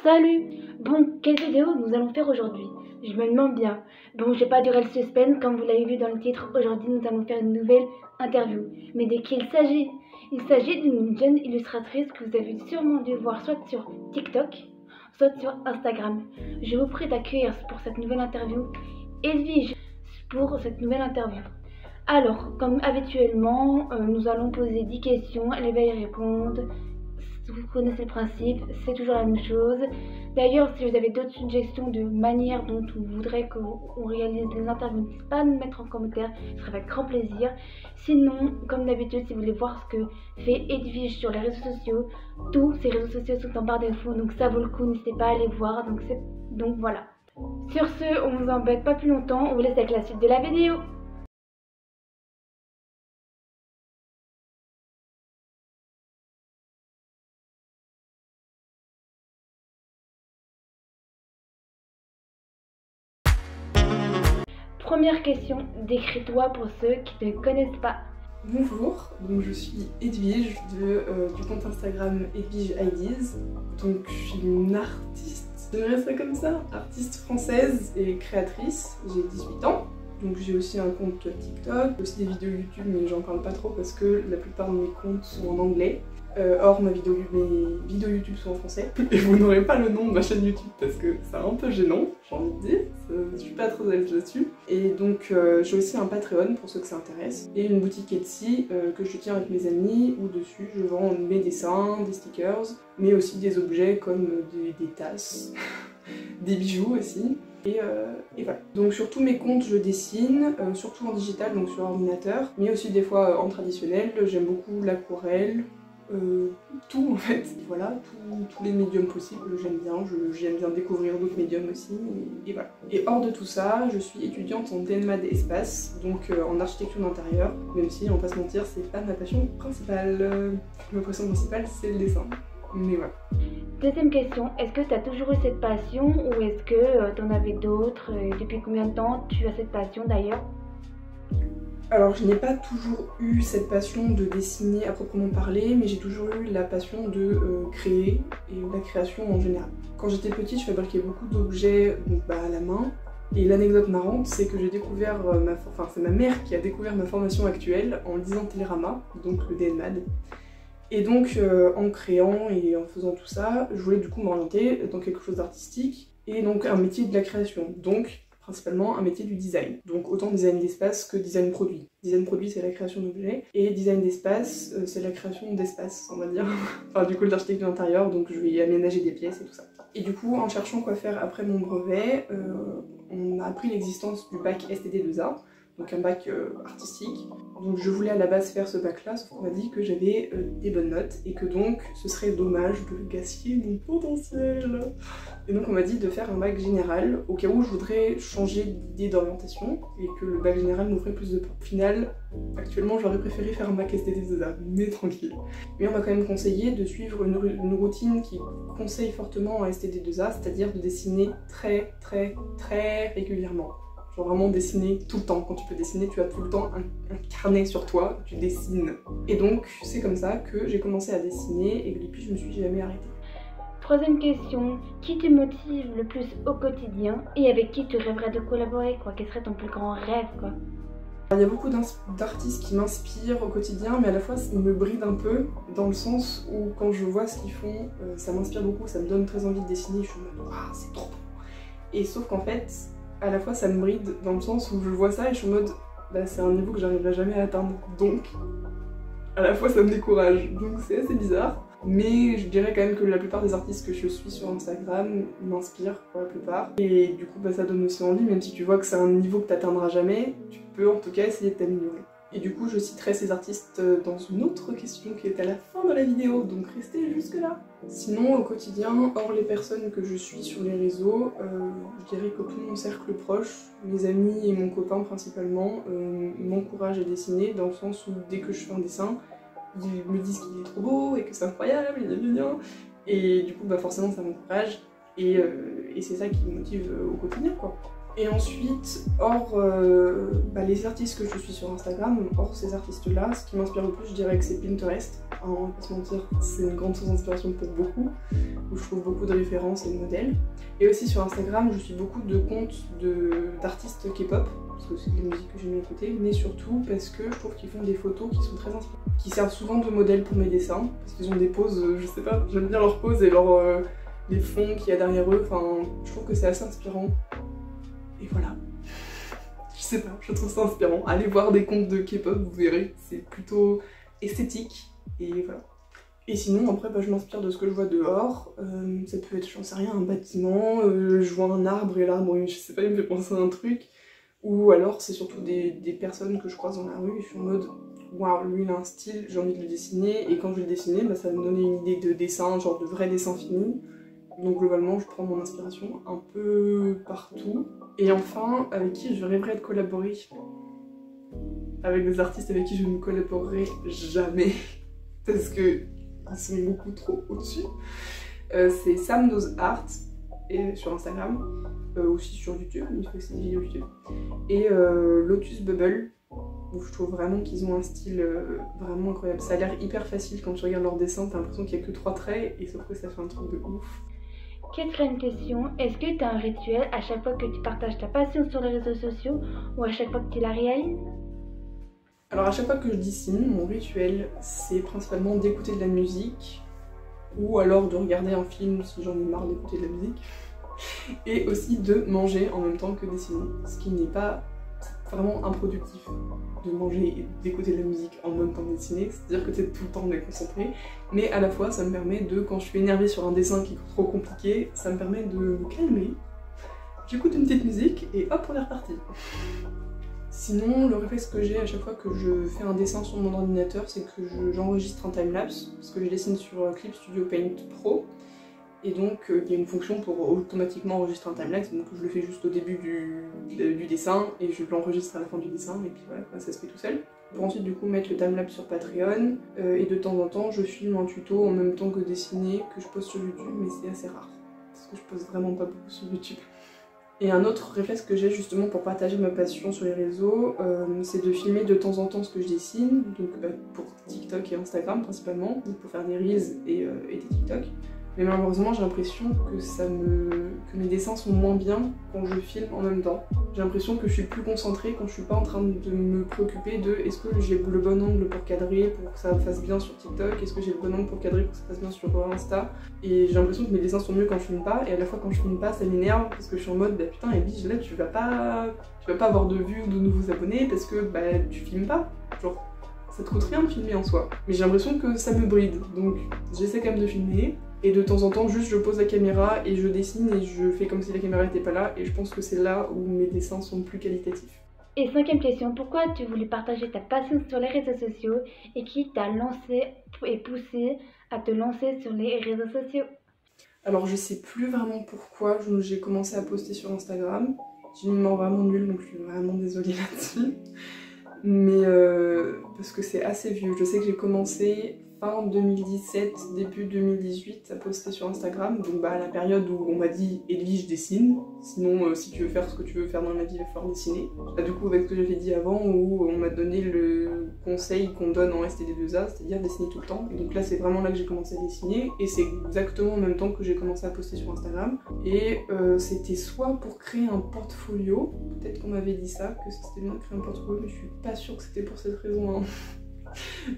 Salut! Bon, quelle vidéo nous allons faire aujourd'hui? Je me demande bien. Bon, j'ai pas duré le suspense, comme vous l'avez vu dans le titre, aujourd'hui nous allons faire une nouvelle interview. Mais de qui il s'agit? Il s'agit d'une jeune illustratrice que vous avez sûrement dû voir soit sur TikTok, soit sur Instagram. Je vous prie d'accueillir pour cette nouvelle interview Edwige pour cette nouvelle interview. Alors, comme habituellement, nous allons poser 10 questions, elle va y répondre. Vous connaissez le principe, c'est toujours la même chose. D'ailleurs, si vous avez d'autres suggestions de manière dont vous voudrez qu'on réalise des interviews, n'hésitez pas à nous mettre en commentaire, ce sera avec grand plaisir. Sinon, comme d'habitude, si vous voulez voir ce que fait Edwige sur les réseaux sociaux, tous ces réseaux sociaux sont en barre d'infos, donc ça vaut le coup, n'hésitez pas à aller voir. Donc voilà. Sur ce, on vous embête pas plus longtemps, on vous laisse avec la suite de la vidéo. Première question, décris-toi pour ceux qui ne te connaissent pas. Bonjour, donc je suis Edwige du compte Instagram Edwige Ideas. Donc je suis une artiste, j'aimerais ça comme ça, artiste française et créatrice. J'ai 18 ans, donc j'ai aussi un compte TikTok, aussi des vidéos YouTube, mais j'en parle pas trop parce que la plupart de mes comptes sont en anglais. Or mes vidéos YouTube sont en français et vous n'aurez pas le nom de ma chaîne YouTube parce que c'est un peu gênant, j'ai envie de dire, je suis pas trop à l'aise là-dessus. Et donc j'ai aussi un Patreon pour ceux que ça intéresse et une boutique Etsy que je tiens avec mes amis où dessus je vends mes dessins, des stickers, mais aussi des objets comme des tasses, des bijoux aussi. Et voilà. Donc sur tous mes comptes je dessine, surtout en digital, donc sur ordinateur, mais aussi des fois en traditionnel. J'aime beaucoup l'aquarelle. Tout en fait, et voilà, tous les médiums possibles, j'aime bien découvrir d'autres médiums aussi, et voilà. Et hors de tout ça, je suis étudiante en DNMAD espace, donc en architecture d'intérieur, même si on va pas se mentir, c'est pas ma passion principale. Ma passion principale c'est le dessin, mais voilà. Deuxième question, est-ce que tu as toujours eu cette passion ou est-ce que tu en avais d'autres? Depuis combien de temps tu as cette passion d'ailleurs? Alors je n'ai pas toujours eu cette passion de dessiner à proprement parler, mais j'ai toujours eu la passion de créer et la création en général. Quand j'étais petite, je fabriquais beaucoup d'objets à la main. Et l'anecdote marrante, c'est que j'ai découvert c'est ma mère qui a découvert ma formation actuelle en lisant Télérama, donc le DNMAD. Et donc en créant et en faisant tout ça, je voulais du coup m'orienter dans quelque chose d'artistique et donc un métier de la création. Donc principalement un métier du design. Donc autant design d'espace que design produit. Design produit c'est la création d'objets et design d'espace c'est la création d'espace on va dire. Enfin du coup l'architecture d'intérieur, donc je vais aménager des pièces et tout ça. Et du coup en cherchant quoi faire après mon brevet, on a appris l'existence du bac STD2A, donc un bac artistique. Donc je voulais à la base faire ce bac là, sauf qu'on m'a dit que j'avais des bonnes notes et que donc ce serait dommage de gaspiller mon potentiel. Et donc on m'a dit de faire un bac général au cas où je voudrais changer d'idée d'orientation et que le bac général m'ouvrait plus de portes. Au final, actuellement j'aurais préféré faire un bac STD2A, mais tranquille. Mais on m'a quand même conseillé de suivre une routine qui conseille fortement en STD2A, c'est-à-dire de dessiner très régulièrement. Genre vraiment dessiner tout le temps. Quand tu peux dessiner, tu as tout le temps un carnet sur toi, tu dessines. Et donc c'est comme ça que j'ai commencé à dessiner et que depuis je me suis jamais arrêtée. Troisième question, qui te motive le plus au quotidien et avec qui tu rêverais de collaborer quoi? Quel serait ton plus grand rêve quoi? Il y a beaucoup d'artistes qui m'inspirent au quotidien, mais à la fois ils me brident un peu, dans le sens où quand je vois ce qu'ils font, ça m'inspire beaucoup, ça me donne très envie de dessiner, je suis en mode waouh c'est trop beau. Et sauf qu'en fait, à la fois ça me bride dans le sens où je vois ça et je suis en mode bah c'est un niveau que j'arriverai jamais à atteindre, donc à la fois ça me décourage, donc c'est assez bizarre. Mais je dirais quand même que la plupart des artistes que je suis sur Instagram m'inspirent pour la plupart. Et du coup ça donne aussi envie, même si tu vois que c'est un niveau que tu n'atteindras jamais, tu peux en tout cas essayer de t'améliorer. Et du coup je citerai ces artistes dans une autre question qui est à la fin de la vidéo, donc restez jusque là. Sinon au quotidien, hors les personnes que je suis sur les réseaux, je dirais que tout mon cercle proche, mes amis et mon copain principalement, m'encouragent à dessiner dans le sens où dès que je fais un dessin, ils me disent qu'il est trop beau et que c'est incroyable, et du coup forcément ça m'encourage et c'est ça qui me motive au quotidien quoi. Et ensuite, hors les artistes que je suis sur Instagram, hors ces artistes-là, ce qui m'inspire le plus, je dirais que c'est Pinterest. Alors, on va pas se mentir, c'est une grande source d'inspiration pour beaucoup, où je trouve beaucoup de références et de modèles. Et aussi sur Instagram, je suis beaucoup de comptes d'artistes K-pop, parce que c'est de la musique que j'aime bien écouter, mais surtout parce que je trouve qu'ils font des photos qui sont très inspirantes, qui servent souvent de modèle pour mes dessins, parce qu'ils ont des poses, je sais pas, j'aime bien leurs poses et les fonds qu'il y a derrière eux, enfin, je trouve que c'est assez inspirant. Et voilà. Je sais pas, je trouve ça inspirant. Allez voir des comptes de K-pop, vous verrez, c'est plutôt esthétique, et voilà. Et sinon, après, je m'inspire de ce que je vois dehors. Ça peut être, j'en sais rien, un bâtiment, je vois un arbre et l'arbre, je sais pas, il me fait penser à un truc. Ou alors, c'est surtout des personnes que je croise dans la rue, et je suis en mode, waouh, lui il a un style, j'ai envie de le dessiner, et quand je vais le dessiner, ça va me donner une idée de dessin, genre de vrai dessin fini. Donc globalement, je prends mon inspiration un peu partout. Et enfin, avec qui je rêverais de collaborer? Avec des artistes avec qui je ne collaborerai jamais. Parce que ils sont beaucoup trop au-dessus. C'est Sam Knows Art sur Instagram, aussi sur YouTube, il fait aussi des vidéos YouTube. Et Lotus Bubble, où je trouve vraiment qu'ils ont un style vraiment incroyable. Ça a l'air hyper facile quand tu regardes leurs dessins, t'as l'impression qu'il n'y a que 3 traits, et sauf que ça fait un truc de ouf. Quatrième question, est-ce que tu as un rituel à chaque fois que tu partages ta passion sur les réseaux sociaux ou à chaque fois que tu la réalises? Alors à chaque fois que je dessine, mon rituel c'est principalement d'écouter de la musique ou alors de regarder un film si j'en ai marre d'écouter de la musique et aussi de manger en même temps que dessiner, ce qui n'est pas vraiment improductif de manger et d'écouter de la musique en même temps que dessiner, c'est-à-dire que tu es tout le temps déconcentré, mais à la fois ça me permet de, quand je suis énervée sur un dessin qui est trop compliqué, ça me permet de me calmer, j'écoute une petite musique et hop on est reparti. Sinon, le réflexe que j'ai à chaque fois que je fais un dessin sur mon ordinateur, c'est que j'enregistre un timelapse, parce que je dessine sur Clip Studio Paint Pro, et donc il y a une fonction pour automatiquement enregistrer un timelapse, donc je le fais juste au début du dessin, et je l'enregistre à la fin du dessin, et puis voilà, ça se fait tout seul. Pour ensuite du coup mettre le timelapse sur Patreon, et de temps en temps je filme un tuto en même temps que dessiner, que je poste sur YouTube, mais c'est assez rare, parce que je poste vraiment pas beaucoup sur YouTube. Et un autre réflexe que j'ai justement pour partager ma passion sur les réseaux, c'est de filmer de temps en temps ce que je dessine, donc pour TikTok et Instagram principalement, donc pour faire des reels et des TikTok. Mais malheureusement j'ai l'impression que mes dessins sont moins bien quand je filme en même temps. J'ai l'impression que je suis plus concentrée quand je suis pas en train de me préoccuper de est-ce que j'ai le bon angle pour cadrer pour que ça fasse bien sur TikTok, est-ce que j'ai le bon angle pour cadrer pour que ça fasse bien sur Insta. Et j'ai l'impression que mes dessins sont mieux quand je filme pas, et à la fois quand je filme pas ça m'énerve parce que je suis en mode putain Elise là tu vas pas avoir de vues ou de nouveaux abonnés parce que tu filmes pas. Genre ça te coûte rien de filmer en soi. Mais j'ai l'impression que ça me bride, donc j'essaie quand même de filmer. Et de temps en temps, juste je pose la caméra et je dessine et je fais comme si la caméra n'était pas là. Et je pense que c'est là où mes dessins sont plus qualitatifs. Et cinquième question, pourquoi as-tu voulu partager ta passion sur les réseaux sociaux et qui t'a lancé et poussé à te lancer sur les réseaux sociaux? Alors je sais plus vraiment pourquoi j'ai commencé à poster sur Instagram. J'ai une mémoire vraiment nulle, donc je suis vraiment désolée là-dessus. Mais parce que c'est assez vieux. Je sais que j'ai commencé fin 2017, début 2018 à poster sur Instagram, donc à la période où on m'a dit Ellie je dessine, sinon si tu veux faire ce que tu veux faire dans la vie il va falloir dessiner. Du coup avec ce que j'avais dit avant où on m'a donné le conseil qu'on donne en STD2A, c'est-à-dire dessiner tout le temps, et donc là c'est vraiment là que j'ai commencé à dessiner et c'est exactement en même temps que j'ai commencé à poster sur Instagram. Et c'était soit pour créer un portfolio, peut-être qu'on m'avait dit ça, que c'était bien de créer un portfolio, mais je suis pas sûre que c'était pour cette raison hein.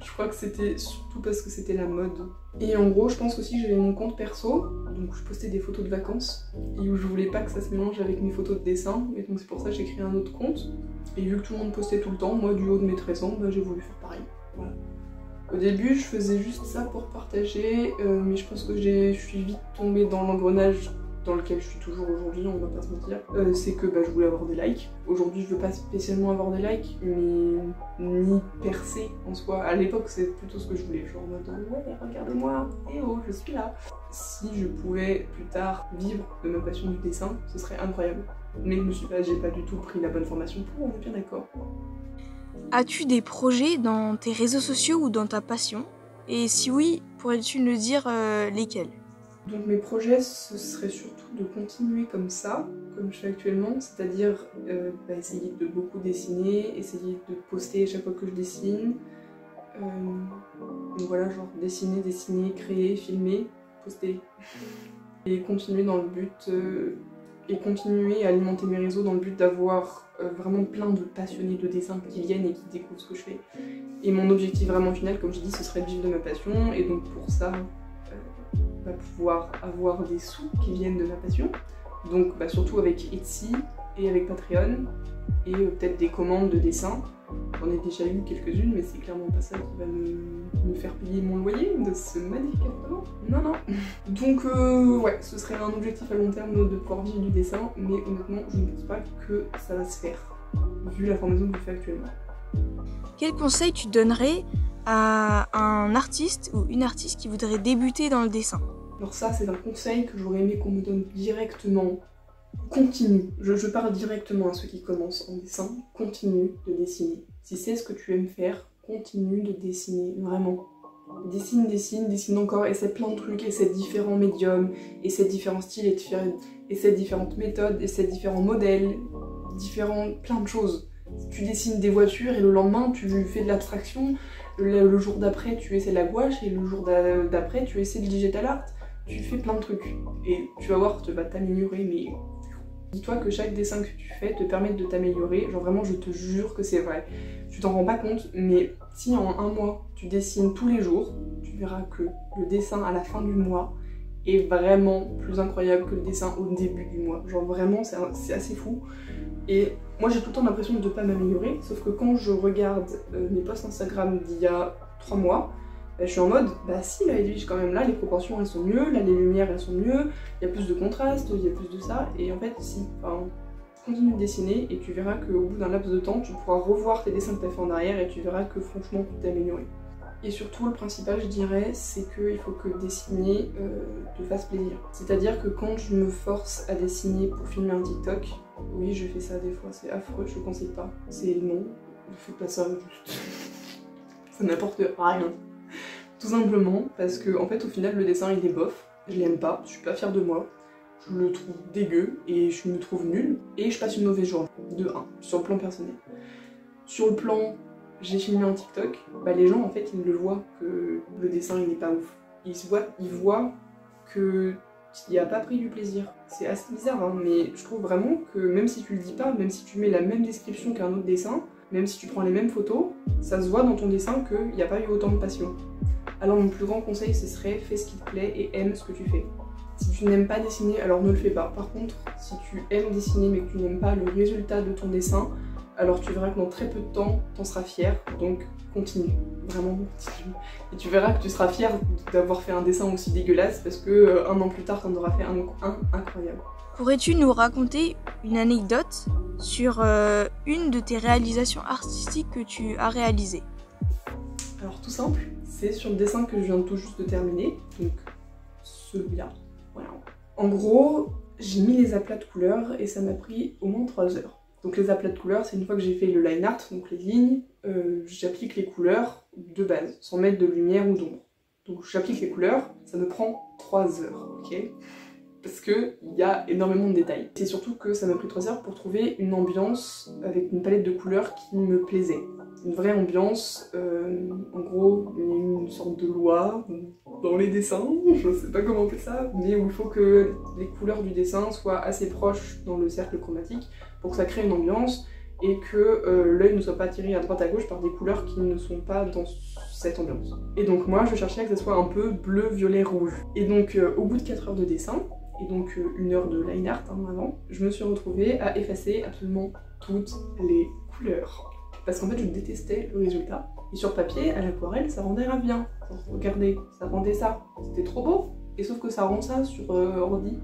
Je crois que c'était surtout parce que c'était la mode. Et en gros, je pense aussi que j'avais mon compte perso, donc je postais des photos de vacances, et où je voulais pas que ça se mélange avec mes photos de dessin, et donc c'est pour ça que j'ai créé un autre compte. Et vu que tout le monde postait tout le temps, moi du haut de mes 13 ans, j'ai voulu faire pareil. Voilà. Au début, je faisais juste ça pour partager, mais je pense que je suis vite tombée dans l'engrenage dans lequel je suis toujours aujourd'hui, on va pas se mentir, c'est que je voulais avoir des likes. Aujourd'hui je veux pas spécialement avoir des likes, mais ni percer en soi. À l'époque c'est plutôt ce que je voulais, genre en mode ouais regardez-moi, eh oh je suis là. Si je pouvais plus tard vivre de ma passion du dessin, ce serait incroyable. Mais j'ai pas du tout pris la bonne formation pour, on est bien d'accord. As-tu des projets dans tes réseaux sociaux ou dans ta passion? Et si oui, pourrais-tu nous dire lesquels? Donc mes projets, ce serait surtout de continuer comme ça, comme je fais actuellement, c'est-à-dire essayer de beaucoup dessiner, essayer de poster à chaque fois que je dessine. Donc voilà, genre dessiner, créer, filmer, poster. Et continuer dans le but, et continuer à alimenter mes réseaux dans le but d'avoir vraiment plein de passionnés de dessin qui viennent et qui découvrent ce que je fais. Et mon objectif vraiment final, comme je dis, ce serait de vivre de ma passion, et donc pour ça, pouvoir avoir des sous qui viennent de ma passion. Donc surtout avec Etsy et avec Patreon, et peut-être des commandes de dessin. J'en ai déjà eu quelques-unes, mais c'est clairement pas ça qui va me faire payer mon loyer de ce magnifique appartement. Non, non. Donc ouais, ce serait un objectif à long terme de pouvoir vivre du dessin, mais honnêtement, je ne pense pas que ça va se faire, vu la formation que je fais actuellement. Quel conseil tu donnerais à un artiste ou une artiste qui voudrait débuter dans le dessin? Alors ça, c'est un conseil que j'aurais aimé qu'on me donne directement. Continue, je parle directement à ceux qui commencent en dessin, continue de dessiner. Si c'est ce que tu aimes faire, continue de dessiner, vraiment. Dessine, dessine, dessine encore, essaie plein de trucs, essaie différents médiums, essaie différents styles, essaie différentes méthodes, essaie différents modèles, plein de choses. Tu dessines des voitures et le lendemain tu fais de l'abstraction, le jour d'après tu essaies la gouache et le jour d'après tu essaies le digital art. Tu fais plein de trucs et tu vas voir, tu vas t'améliorer, mais dis-toi que chaque dessin que tu fais te permet de t'améliorer, genre vraiment je te jure que c'est vrai. Tu t'en rends pas compte, mais si en un mois tu dessines tous les jours, tu verras que le dessin à la fin du mois est vraiment plus incroyable que le dessin au début du mois. Genre vraiment c'est assez fou. Et moi j'ai tout le temps l'impression de ne pas m'améliorer, sauf que quand je regarde mes posts Instagram d'il y a 3 mois, je suis en mode, si, là, Edwige, quand même, là, les proportions, elles sont mieux, là, les lumières, elles sont mieux, il y a plus de contraste, il y a plus de ça, et en fait, si, continue de dessiner, et tu verras qu'au bout d'un laps de temps, tu pourras revoir tes dessins que tu as fait en arrière, et tu verras que, franchement, tu t'es amélioré. Et surtout, le principal, je dirais, c'est qu'il faut que dessiner te fasse plaisir. C'est-à-dire que quand je me force à dessiner pour filmer un TikTok, oui, je fais ça des fois, c'est affreux, je conseille pas, c'est non, ne fais pas ça, juste, ça n'apporte rien. Tout simplement parce que en fait au final le dessin il est bof, je l'aime pas, je suis pas fière de moi, je le trouve dégueu et je me trouve nulle et je passe une mauvaise journée, de 1, sur le plan personnel. Sur le plan, j'ai filmé un TikTok, les gens en fait ils le voient que le dessin il est pas ouf. Ils voient que il a pas pris du plaisir. C'est assez bizarre hein, mais je trouve vraiment que même si tu le dis pas, même si tu mets la même description qu'un autre dessin, même si tu prends les mêmes photos, ça se voit dans ton dessin qu'il n'y a pas eu autant de passion. Alors mon plus grand conseil ce serait fais ce qui te plaît et aime ce que tu fais. Si tu n'aimes pas dessiner, alors ne le fais pas. Par contre, si tu aimes dessiner mais que tu n'aimes pas le résultat de ton dessin, alors tu verras que dans très peu de temps, t'en seras fier, donc continue, vraiment continue. Et tu verras que tu seras fier d'avoir fait un dessin aussi dégueulasse parce que un an plus tard, t'en auras fait un incroyable. Pourrais-tu nous raconter une anecdote sur une de tes réalisations artistiques que tu as réalisées? Alors tout simple, c'est sur le dessin que je viens tout juste de terminer, donc celui-là, voilà. En gros, j'ai mis les aplats de couleurs et ça m'a pris au moins 3 heures. Donc les aplats de couleurs, c'est une fois que j'ai fait le line art, donc les lignes, j'applique les couleurs de base, sans mettre de lumière ou d'ombre. Donc j'applique les couleurs, ça me prend 3 heures, ok? Parce qu'il y a énormément de détails. C'est surtout que ça m'a pris 3 heures pour trouver une ambiance avec une palette de couleurs qui me plaisait. Une vraie ambiance, en gros, il y a une sorte de loi dans les dessins, je sais pas comment appeler ça, mais où il faut que les couleurs du dessin soient assez proches dans le cercle chromatique pour que ça crée une ambiance et que l'œil ne soit pas attiré à droite à gauche par des couleurs qui ne sont pas dans cette ambiance. Et donc moi, je cherchais que ça soit un peu bleu, violet, rouge. Et donc au bout de 4 heures de dessin, et donc 1 heure de line art avant, je me suis retrouvée à effacer absolument toutes les couleurs. Parce qu'en fait je détestais le résultat. Et sur papier, à l'aquarelle, ça rendait grave bien. Genre, regardez, ça rendait ça. C'était trop beau. Et sauf que ça rend ça sur ordi.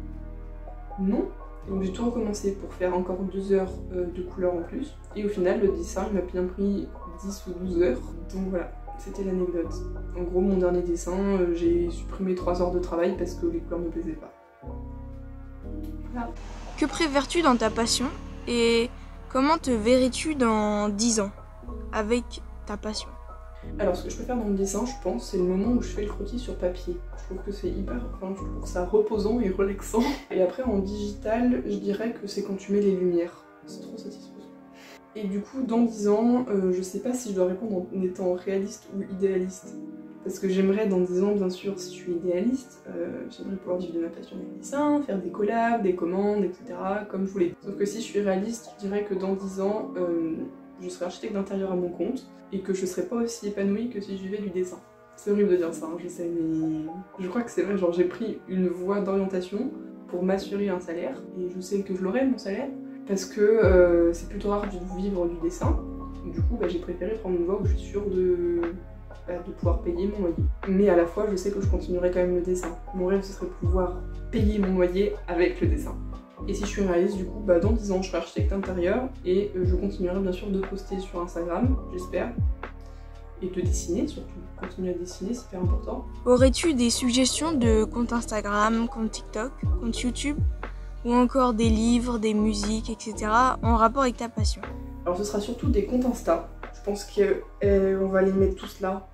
Non. Et donc j'ai tout recommencé pour faire encore 2 heures de couleurs en plus. Et au final, le dessin, il m'a bien pris 10 ou 12 heures. Donc voilà, c'était l'anecdote. En gros, mon dernier dessin, j'ai supprimé 3 heures de travail parce que les couleurs ne me plaisaient pas. Voilà. Que préfères-tu dans ta passion et comment te verrais-tu dans 10 ans avec ta passion? Alors ce que je préfère dans le dessin, je pense, c'est le moment où je fais le croquis sur papier. Je trouve que c'est je trouve ça reposant et relaxant. Et après en digital, je dirais que c'est quand tu mets les lumières. C'est trop satisfaisant. Et du coup, dans 10 ans, je sais pas si je dois répondre en étant réaliste ou idéaliste. Parce que j'aimerais dans 10 ans, bien sûr, si je suis idéaliste, j'aimerais pouvoir vivre de ma passion du dessin, faire des collabs, des commandes, etc. comme je voulais. Sauf que si je suis réaliste, je dirais que dans 10 ans, je serai architecte d'intérieur à mon compte et que je serai pas aussi épanouie que si je vivais du dessin. C'est horrible de dire ça, hein, je sais, mais je crois que c'est vrai, genre j'ai pris une voie d'orientation pour m'assurer un salaire, et je sais que je l'aurai mon salaire, parce que c'est plutôt rare de vivre du dessin. Du coup, j'ai préféré prendre une voie où je suis sûre de pouvoir payer mon loyer. Mais à la fois, je sais que je continuerai quand même le dessin. Mon rêve, ce serait de pouvoir payer mon loyer avec le dessin. Et si je suis réaliste, du coup, dans 10 ans, je serai architecte intérieur et je continuerai bien sûr de poster sur Instagram, j'espère. Et de dessiner surtout. Continuer à dessiner, c'est hyper important. Aurais-tu des suggestions de comptes Instagram, comptes TikTok, comptes YouTube, ou encore des livres, des musiques, etc. en rapport avec ta passion? Alors ce sera surtout des comptes Insta. Je pense qu'on va les mettre tous là,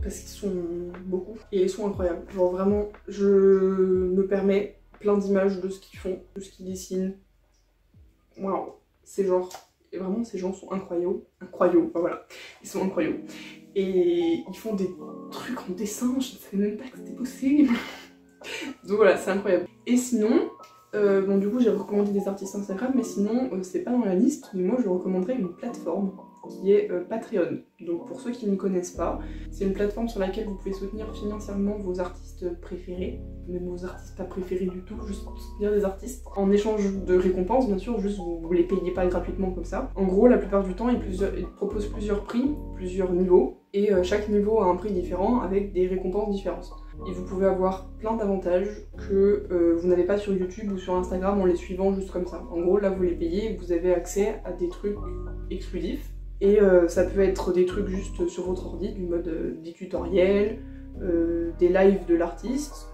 parce qu'ils sont beaucoup et ils sont incroyables. Genre vraiment, je me permets plein d'images de ce qu'ils font, de ce qu'ils dessinent. Waouh, c'est genre, et vraiment ces gens sont incroyables. Voilà, ils sont incroyables. Et ils font des trucs en dessin, je ne savais même pas que c'était possible. Donc voilà, c'est incroyable. Et sinon, bon du coup j'ai recommandé des artistes Instagram, mais sinon c'est pas dans la liste, mais moi je recommanderais une plateforme qui est Patreon. Donc pour ceux qui ne connaissent pas, c'est une plateforme sur laquelle vous pouvez soutenir financièrement vos artistes préférés, même vos artistes pas préférés du tout, juste soutenir des artistes, en échange de récompenses bien sûr, juste vous les payez pas gratuitement comme ça. En gros la plupart du temps ils proposent plusieurs prix, plusieurs niveaux, et chaque niveau a un prix différent avec des récompenses différentes. Et vous pouvez avoir plein d'avantages que vous n'avez pas sur YouTube ou sur Instagram en les suivant juste comme ça. En gros là vous les payez et vous avez accès à des trucs exclusifs. Et ça peut être des trucs juste sur votre ordi, du mode des tutoriels, des lives de l'artiste,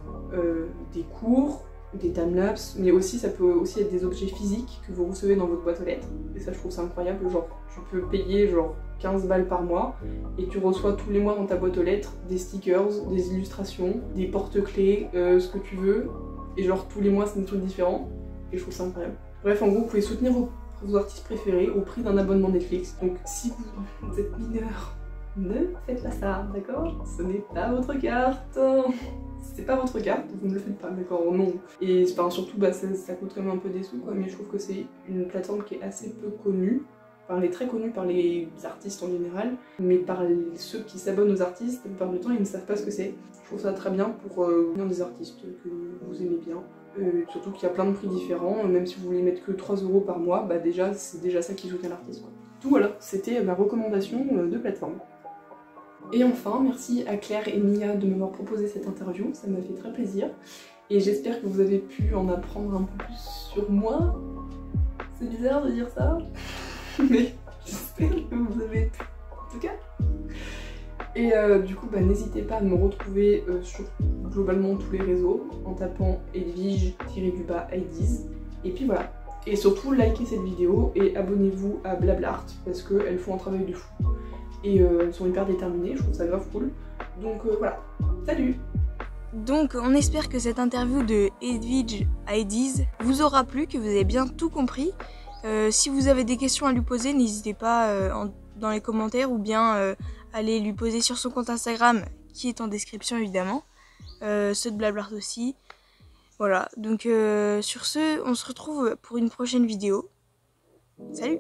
des cours, des timelapses, mais aussi ça peut aussi être des objets physiques que vous recevez dans votre boîte aux lettres. Et ça je trouve ça incroyable, genre tu peux payer genre 15 balles par mois et tu reçois tous les mois dans ta boîte aux lettres des stickers, des illustrations, des porte-clés, ce que tu veux, et genre tous les mois c'est des trucs différents, et je trouve ça incroyable. Bref, en gros vous pouvez soutenir vos artistes préférés au prix d'un abonnement Netflix. Donc si vous êtes mineur, ne faites pas ça, d'accord? Ce n'est pas votre carte. C'est pas votre carte, vous ne le faites pas, d'accord? Non. Et surtout ça coûte quand même un peu des sous quoi, mais je trouve que c'est une plateforme qui est assez peu connue. Enfin, elle est très connue par les artistes en général, mais par ceux qui s'abonnent aux artistes, la plupart du temps ils ne savent pas ce que c'est. Je trouve ça très bien pour des artistes que vous aimez bien. Surtout qu'il y a plein de prix différents, même si vous voulez mettre que 3 € par mois, déjà c'est déjà ça qui soutient l'artiste quoi. Donc voilà, c'était ma recommandation de plateforme. Et enfin, merci à Claire et Mia de m'avoir proposé cette interview, ça m'a fait très plaisir. Et j'espère que vous avez pu en apprendre un peu plus sur moi. C'est bizarre de dire ça, mais j'espère que vous avez pu, en tout cas. Et du coup, n'hésitez pas à me retrouver sur globalement tous les réseaux en tapant Edwige-IDs. Et puis voilà. Et surtout, likez cette vidéo et abonnez-vous à Blablart parce qu'elles font un travail de fou. Et elles sont hyper déterminées, je trouve ça grave cool. Donc voilà. Salut! Donc on espère que cette interview de Edwige-IDs vous aura plu, que vous avez bien tout compris. Si vous avez des questions à lui poser, n'hésitez pas dans les commentaires ou bien allez lui poser sur son compte Instagram qui est en description évidemment, ceux de Blablart aussi. Voilà, donc sur ce, on se retrouve pour une prochaine vidéo. Salut!